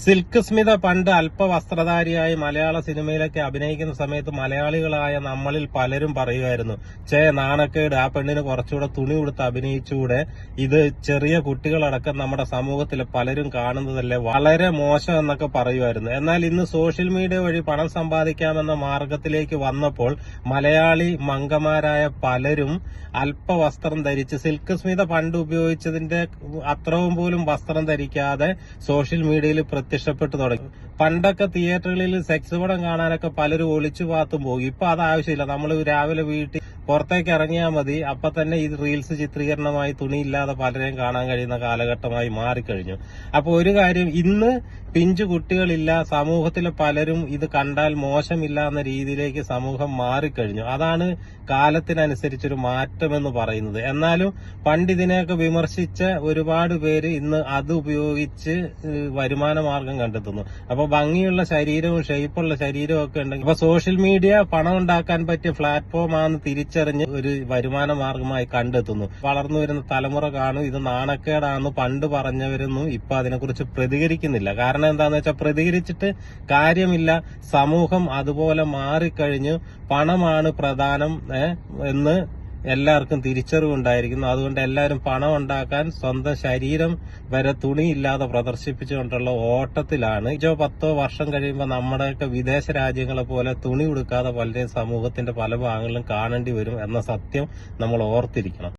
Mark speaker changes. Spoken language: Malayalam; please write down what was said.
Speaker 1: സിൽക്ക് സ്മിത പണ്ട് അല്പവസ്ത്രധാരിയായി മലയാള സിനിമയിലൊക്കെ അഭിനയിക്കുന്ന സമയത്ത് മലയാളികളായ നമ്മളിൽ പലരും പറയുമായിരുന്നു, നാണക്കേട്, ആ പെണ്ണിന് കുറച്ചുകൂടെ തുണി കൊടുത്ത് അഭിനയിച്ചുകൂടെ, ഇത് ചെറിയ കുട്ടികളടക്കം നമ്മുടെ സമൂഹത്തിൽ പലരും കാണുന്നതല്ലേ, വളരെ മോശം എന്നൊക്കെ പറയുമായിരുന്നു. എന്നാൽ ഇന്ന് സോഷ്യൽ മീഡിയ വഴി പണം സമ്പാദിക്കാമെന്ന മാർഗത്തിലേക്ക് വന്നപ്പോൾ മലയാളി മംഗമാരായ പലരും അല്പവസ്ത്രം ധരിച്ച്, സിൽക്ക് സ്മിത പണ്ട് ഉപയോഗിച്ചതിന്റെ അത്രവും പോലും വസ്ത്രം ധരിക്കാതെ സോഷ്യൽ മീഡിയയിൽ പ്രത്യക്ഷപ്പെട്ടു തുടങ്ങി. പണ്ടൊക്കെ തിയേറ്ററുകളിൽ സെക്സ് പടം കാണാനൊക്കെ പലരും ഒളിച്ചു പാത്തും പോകും. ഇപ്പൊ അത് ആവശ്യമില്ല. നമ്മൾ രാവിലെ വീട്ടിൽ പുറത്തേക്ക് ഇറങ്ങിയാൽ മതി, അപ്പൊ തന്നെ ഈ റീൽസ് ചിത്രീകരണമായി തുണിയില്ലാതെ പലരെയും കാണാൻ കഴിയുന്ന കാലഘട്ടമായി മാറിക്കഴിഞ്ഞു. അപ്പൊ ഒരു കാര്യം, ഇന്ന് പിഞ്ചു കുട്ടികളില്ല, സമൂഹത്തിലെ പലരും ഇത് കണ്ടാൽ മോശമില്ല എന്ന രീതിയിലേക്ക് സമൂഹം മാറിക്കഴിഞ്ഞു. അതാണ് കാലത്തിനനുസരിച്ചൊരു മാറ്റമെന്ന് പറയുന്നത്. എന്നാലും പണ്ട് ഇതിനെയൊക്കെ വിമർശിച്ച ഒരുപാട് പേര് ഇന്ന് അത് ഉപയോഗിച്ച് വരുമാന മാർഗം കണ്ടെത്തുന്നു. അപ്പൊ ഭംഗിയുള്ള ശരീരവും ഷേപ്പുള്ള ശരീരവും ഒക്കെ ഉണ്ടെങ്കിൽ അപ്പൊ സോഷ്യൽ മീഡിയ പണം ഉണ്ടാക്കാൻ പറ്റിയ പ്ലാറ്റ്ഫോമാണെന്ന് തിരിച്ചറിഞ്ഞ് ഒരു വരുമാന മാർഗമായി കണ്ടെത്തുന്നു. വളർന്നു വരുന്ന തലമുറ കാണും ഇത് നാണക്കേടാണെന്ന് പണ്ട് പറഞ്ഞവരൊന്നും ഇപ്പൊ അതിനെക്കുറിച്ച് പ്രതികരിക്കുന്നില്ല. കാരണം എന്താന്ന് വെച്ചാൽ പ്രതികരിച്ചിട്ട് കാര്യമില്ല. സമൂഹം അതുപോലെ മാറിക്കഴിഞ്ഞു. പണമാണ് പ്രധാനം എന്ന് എല്ലാവർക്കും തിരിച്ചറിവുണ്ടായിരിക്കുന്നു. അതുകൊണ്ട് എല്ലാവരും പണം ഉണ്ടാക്കാൻ സ്വന്തം ശരീരം വരെ തുണിയില്ലാതെ പ്രദർശിപ്പിച്ചുകൊണ്ടുള്ള ഓട്ടത്തിലാണ്. 5-10 വർഷം കഴിയുമ്പോൾ നമ്മുടെയൊക്കെ വിദേശ രാജ്യങ്ങളെ പോലെ തുണി ഉടുക്കാതെ പലരെയും സമൂഹത്തിന്റെ പല ഭാഗങ്ങളിലും കാണേണ്ടി വരും എന്ന സത്യം നമ്മൾ ഓർത്തിരിക്കണം.